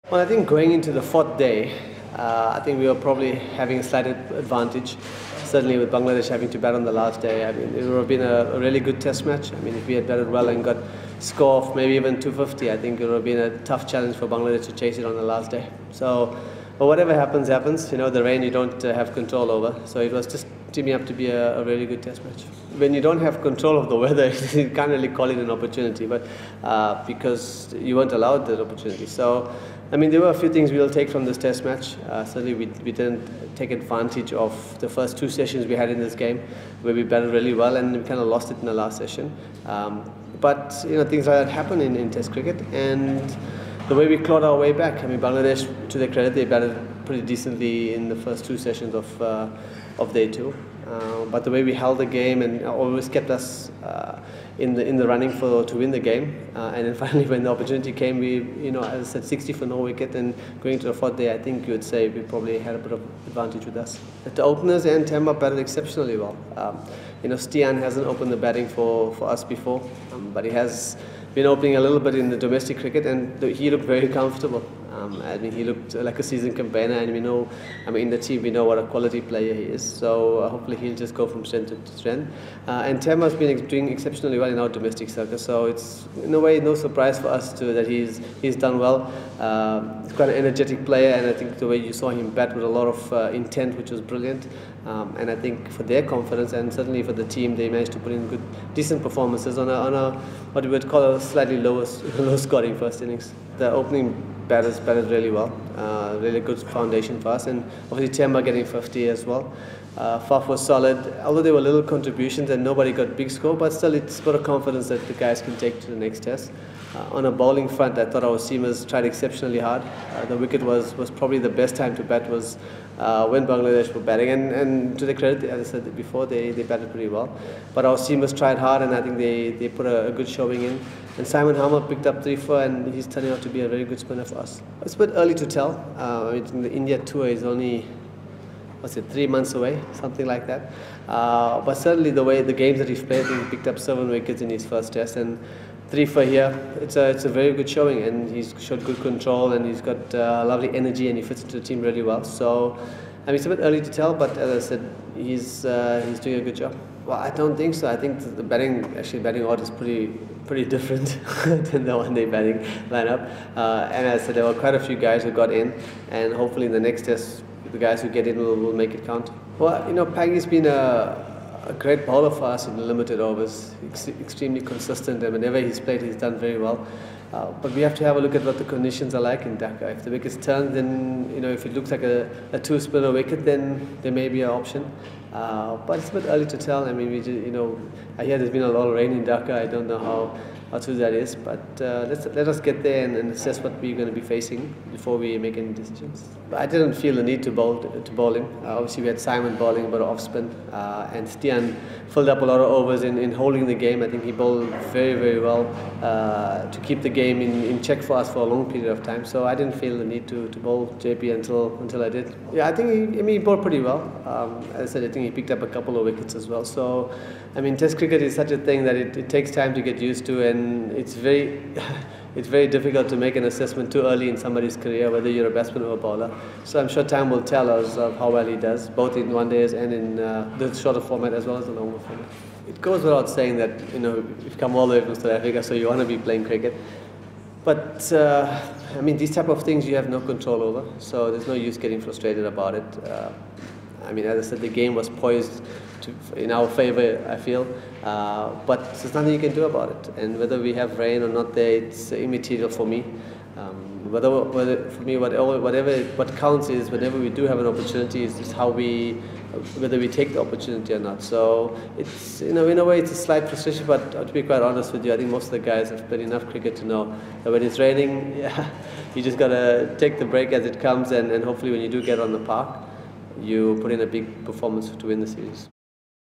Well, I think going into the fourth day, I think we were probably having a slight advantage. Certainly with Bangladesh having to bat on the last day, I mean, it would have been a really good test match. I mean, if we had batted well and got score of maybe even 250, I think it would have been a tough challenge for Bangladesh to chase it on the last day. So, but whatever happens, happens. You know, the rain you don't have control over. So it was just teaming up to be a really good test match. When you don't have control of the weather, you can't really call it an opportunity, but because you weren't allowed that opportunity. So, I mean, there were a few things we'll take from this test match. Certainly we didn't take advantage of the first two sessions we had in this game, where we batted really well and we kind of lost it in the last session. But, you know, things like that happen in Test cricket, and the way we clawed our way back. I mean, Bangladesh, to their credit, they batted pretty decently in the first two sessions of day two. But the way we held the game and always kept us in the running to win the game, and then finally when the opportunity came, we, you know, as I said, 60 for no wicket, and going to the fourth day, I think you would say we probably had a bit of advantage with us. The openers and Temba batted exceptionally well. You know, Stiaan hasn't opened the batting for us before, but he has been opening a little bit in the domestic cricket, and he looked very comfortable. I mean, he looked like a seasoned campaigner, and we know, I mean, in the team we know what a quality player he is. So hopefully he'll just go from strength to strength. And Temba's been doing exceptionally well in our domestic circuit, so it's in a way no surprise for us too that he's done well. He's quite an energetic player, and I think the way you saw him bat with a lot of intent, which was brilliant. And I think for their confidence and certainly for the team, they managed to put in good, decent performances on a what we would call a slightly low scoring first innings. The opening batters batted really well, really good foundation for us, and obviously Temba getting 50 as well. Faf was solid, although there were little contributions and nobody got big score, but still it's got a confidence that the guys can take to the next test. On a bowling front, I thought our seamers tried exceptionally hard. The wicket was probably the best time to bat was when Bangladesh were batting, and to their credit, as I said before, they batted pretty well. But our seamers tried hard, and I think they put a good showing in. And Simon Harmer picked up 3 for, and he's turning out to be a very good spinner for us. It's a bit early to tell. I mean, the India tour is only, what's it, 3 months away, something like that. But certainly the games that he's played, he picked up 7 wickets in his first test, and 3 for here. It's a very good showing, and he's showed good control, and he's got lovely energy, and he fits into the team really well. So, I mean, it's a bit early to tell, but as I said, he's doing a good job. Well, I don't think so. I think the batting order is pretty different than the one-day batting lineup. And as I said, there were quite a few guys who got in, and hopefully in the next test, the guys who get in will make it count. Well, you know, Paggy's been a great bowler for us in limited overs, extremely consistent, and whenever he's played, he's done very well. But we have to have a look at what the conditions are like in Dhaka. If the wicket's turned, then, you know, if it looks like a 2-spinner wicket, then there may be an option. But it's a bit early to tell. I mean, you know, I hear there's been a lot of rain in Dhaka. I don't know how true that is, but let us get there and assess what we're going to be facing before we make any decisions. But I didn't feel the need to bowl him. Obviously, we had Simon bowling about off spin, and Stiaan filled up a lot of overs in holding the game. I think he bowled very, very well to keep the game in check for us for a long period of time. So I didn't feel the need to bowl JP until I did. Yeah, I think he bowled pretty well. As I said, I think he picked up a couple of wickets as well. So, I mean, Test cricket is such a thing that it takes time to get used to, and it's very difficult to make an assessment too early in somebody's career, whether you're a batsman or a bowler. So I'm sure time will tell us of how well he does, both in one-days and in the shorter format as well as the longer format. It goes without saying that, you know, you've come all the way from South Africa, so you want to be playing cricket. But I mean, these type of things you have no control over, so there's no use getting frustrated about it. I mean, as I said, the game was poised in our favour, I feel, but there's nothing you can do about it. And whether we have rain or not there, it's immaterial for me. For me, what counts is whenever we do have an opportunity, is just whether we take the opportunity or not. So it's, you know, in a way it's a slight frustration, but to be quite honest with you, I think most of the guys have played enough cricket to know that when it's raining, yeah, you just gotta take the break as it comes, and hopefully when you do get on the park, you put in a big performance to win the series.